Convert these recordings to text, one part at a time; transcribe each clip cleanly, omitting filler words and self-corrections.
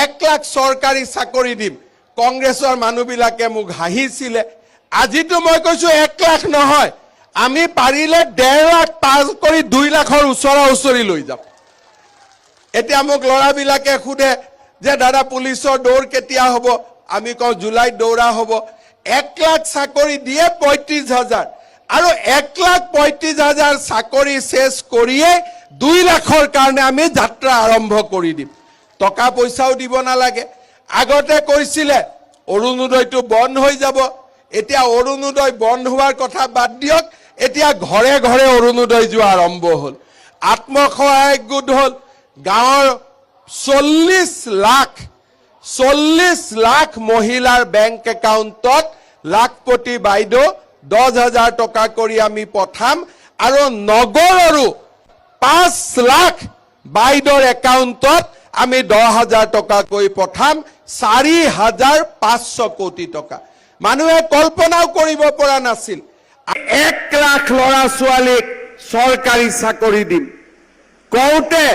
1 লাখ চৰকাৰী চাকৰি দিম কংগ্ৰেছৰ মানুহবিলাকে মোক হাঁহিছিলে আজিতো মই কৈছো 1 লাখ নহয় আমি পাৰিলে 1.5 লাখ পাৰ কৰি 2 লাখৰ ওচৰা-ওচৰি লৈ যাম এতিয়া মোক লৰাবিলাকে খুদে যে দাদা পুলিচৰ দৌৰ কেতিয়া হ'ব আমি কওঁ জুলাইত দৌৰা হ'ব 1 লাখ চাকৰি দিয়ে 35,000 আৰু 1,35,000 চাকৰি শেষ কৰিয়ে 2 লাখৰ কাৰণে আমি যাত্ৰা আৰম্ভ কৰি দিম টকা পইচাও দিব নালাগে আগতে কৈছিলে অৰুণোদয়টো বন্ধ হৈ যাব এতিয়া অৰুণোদয় বন্ধ হোৱাৰ কথা বাদ দিয়ক এতিয়া ঘৰে ঘৰে অৰুণোদয় যোৱা আৰম্ভ হ'ল আত্মসহায়ক গোট হ'ল গাঁৱৰ 40 লাখ মহিলাৰ বেংক একাউণ্টত লাখপতি বাইদেউ 10,000 টকা কৰি আমি পঠাম আৰু নগৰৰো 5 লাখ বাইদেউৰ একাউণ্টত আমি 10,000 টকা কৰি পঠাম 4,500 কোটি টকা মানুহে কল্পনাও কৰিব পৰা নাছিল 1 লাখ লৰা ছোৱালীক চৰকাৰী চাকৰি দিম কওঁতে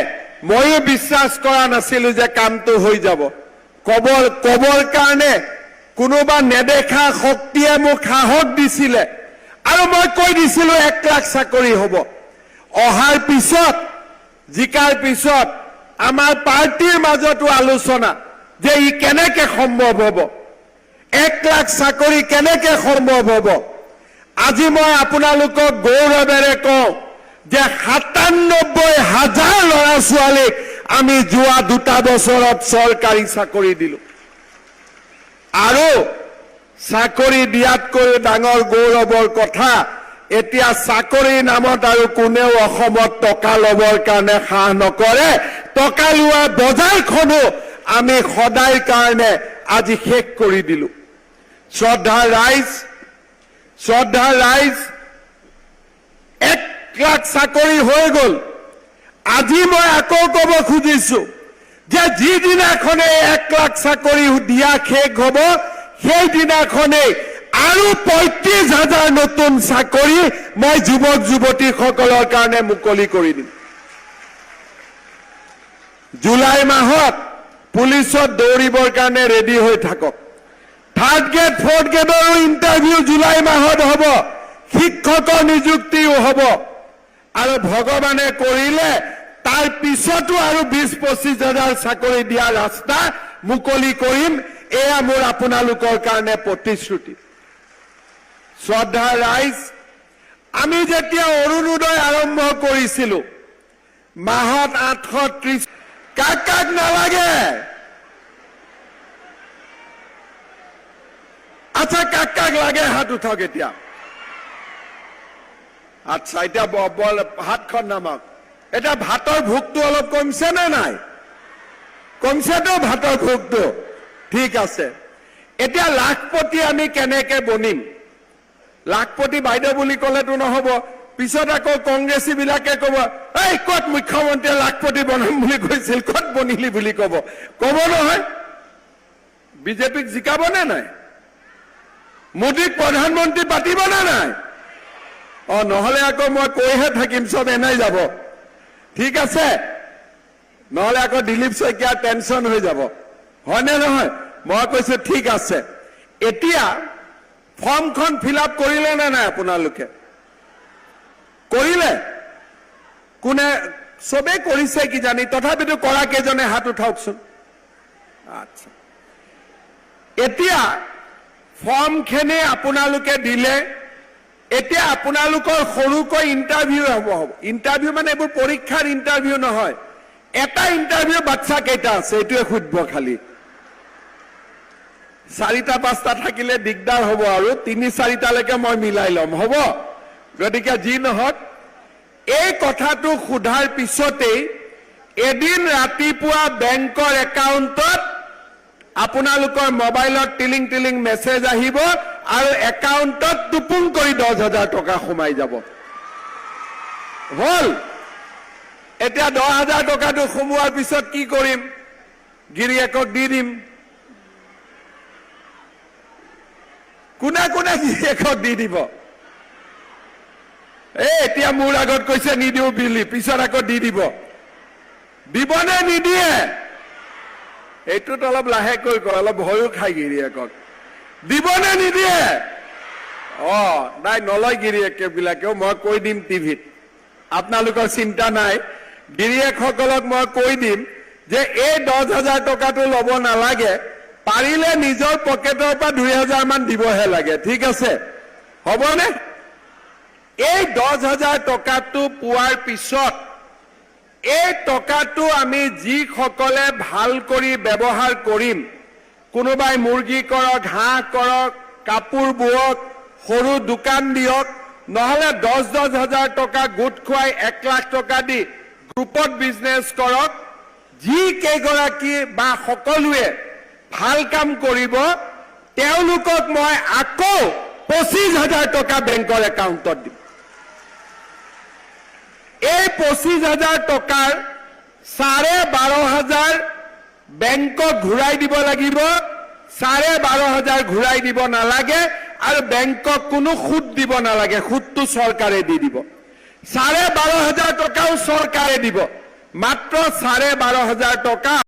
ময়ো বিশ্বাস কৰা নাছিলো যে কামটো হৈ যাব কবৰ কাৰণে কোনোবা নেদেখা শক্তিয়ে মোক সাহস দিছিলে আৰু মই কৈ দিছিলো 1 লাখ চাকৰি হ'ব অহাৰ পিছত জিকাৰ পিছত আমাৰ পাৰ্টিৰ মাজতো আলোচনা যে ই কেনেকৈ সম্ভৱ হ'ব 1 লাখ চাকৰি কেনেকৈ সম্ভৱ হ'ব আজি মই আপোনালোকক গৌৰৱেৰে কওঁ যে 97,000 ল'ৰা ছোৱালীক আমি যোৱা 2 বছৰত চৰকাৰী চাকৰি দিলো আৰু চাকৰি দিয়াতকৈ ডাঙৰ গৌৰৱৰ কথা এতিয়া চাকৰিৰ নামত আৰু কোনেও অসমত টকা ল'বৰ কাৰণে সাহ নকৰে টকা লোৱা বজাৰখনো আমি সদায় কাৰণে আজি শেষ কৰি দিলো শ্ৰদ্ধা ৰাইজ 1 লাখ চাকৰি হৈ গ'ল আজি মই আকৌ ক'ব খুজিছো যে যিদিনাখনে 1 লাখ চাকৰি দিয়া শেষ হ'ব সেই দিনাখনে আৰু 35,000 নতুন চাকৰি মই যুৱক যুৱতীসকলৰ কাৰণে মুকলি কৰি দিম জুলাই মাহত পুলিচত দৌৰিবৰ কাৰণে ৰেডি হৈ থাকক 3rd grade 4th গ্ৰেডৰো interview July মাহত হ'ব শিক্ষকৰ নিযুক্তিও হ'ব আৰু ভগৱানে কৰিলে তাৰ পিছতো আৰু 20-25,000 চাকৰি দিয়া ৰাস্তা মুকলি কৰিম এয়া মোৰ আপোনালোকৰ কাৰণে প্ৰতিশ্ৰুতি শ্ৰদ্ধা ৰাইজ আমি যেতিয়া অৰুণোদয় আৰম্ভ কৰিছিলো মাহত 830 কাক নালাগে আচ্ছা কাক লাগে হাত উঠাওক এতিয়া আচ্ছা এতিয়া হাতখন নামাওক এটা ভাতৰ ভোকটো অলপ কমছে নে নাই কমছেতো ভাতৰ ভোকটো ঠিক আছে এতিয়া লাখপতি আমি কেনেকে বনিম লাখপতি বাইদেউ বুলি ক'লেতো নহ'ব পিছত আকৌ কংগ্ৰেছী বিলাকে ক'ব এই ক'ত মুখ্যমন্ত্ৰীয়ে লাখপতি বনাম বুলি কৈছিল ক'ত বনিলি বুলি ক'ব নহয় বিজেপিক জিকাব নে নাই মোদীক প্ৰধানমন্ত্ৰী পাতিব নে নাই নহ'লে আকৌ মই কৈহে থাকিম চব এনাই যাব ঠিক আছে নহ'লে আকৌ দিলীপ শইকীয়াৰ টেনচন হৈ যাব হয়নে নহয় মই কৈছো ঠিক আছে এতিয়া ফৰ্মখন ফিল আপ কৰিলে নে নাই আপোনালোকে কৰিলে কোনে সবে কৰিছে কি জানি তথাপিতো কৰা কেজনে হাত উঠাওকচোন আচ্ছা এতিয়া ফৰ্মখিনি আপোনালোকে দিলে এতিয়া আপোনালোকৰ সৰুকৈ ইণ্টাৰভিউ হ'ব ইণ্টাৰভিউ মানে এইবোৰ পৰীক্ষাৰ ইণ্টাৰভিউ নহয় এটা ইণ্টাৰভিউ বাচ্চা কেইটা আছে এইটোৱে সুধিব খালি 4-5টা থাকিলে দিগদাৰ হ'ব আৰু 3-4টালৈকে মই মিলাই ল'ম হ'ব গতিকে যি নহওক এই কথাটো সোধাৰ পিছতেই এদিন ৰাতিপুৱা বেংকৰ একাউণ্টত আপোনালোকৰ মোবাইলত টিলিং মেছেজ আহিব আৰু একাউণ্টত টুপুং কৰি 10,000 টকা সোমাই যাব হ'ল এতিয়া 10,000 টকাটো সোমোৱাৰ পিছত কি কৰিম গিৰিয়েকক দি দিম কোনে গিৰিয়েকক দি দিব এতিয়া মোৰ আগত কৈছে নিদিও বুলি পিছত আকৌ দি দিব দিবনে নিদিয়ে এইটোত অলপ লাহেকৈ কয়, অলপ ভয়ো খাই গিৰিয়েকক। দিবনে নিদিয়ে? নাই নলয় গিৰিয়েকবিলাকেও, মই কৈ দিম টিভিত, আপোনালোকৰ চিন্তা নাই। গিৰিয়েকসকলক মই কৈ দিম যে এই 10,000 টকাটো ল'ব নালাগে, পাৰিলে নিজৰ পকেটৰ পৰা 2,000 মান দিবহে লাগে, ঠিক আছে? হ'বনে? এই 10,000 টকাটো পোৱাৰ পিছত এই টকাটো আমি যিসকলে ভাল কৰি ব্যৱহাৰ কৰিম, কোনোবাই মুৰ্গী কৰক, হাঁহ কৰক, কাপোৰ বোৱক, সৰু দোকান দিয়ক, নহলে 10,000 টকা গোট খুৱাই 1 লাখ টকা দি গ্ৰুপত বিজনেছ কৰক, যি কেইগৰাকী বা সকলোৱে ভাল কাম কৰিব তেওঁলোকক মই আকৌ 25,000 টকা বেংকৰ একাউণ্টত দিম। এই 25,000 টকাৰ 12,500 বেংকক ঘূৰাই দিব লাগিব, 12,500 ঘূৰাই দিব নালাগে, আৰু বেংকক কোনো সুদ দিব নালাগে, সুদটো চৰকাৰে দি দিব। 12,500 টকাও চৰকাৰে দিব, মাত্ৰ 12,500 টকা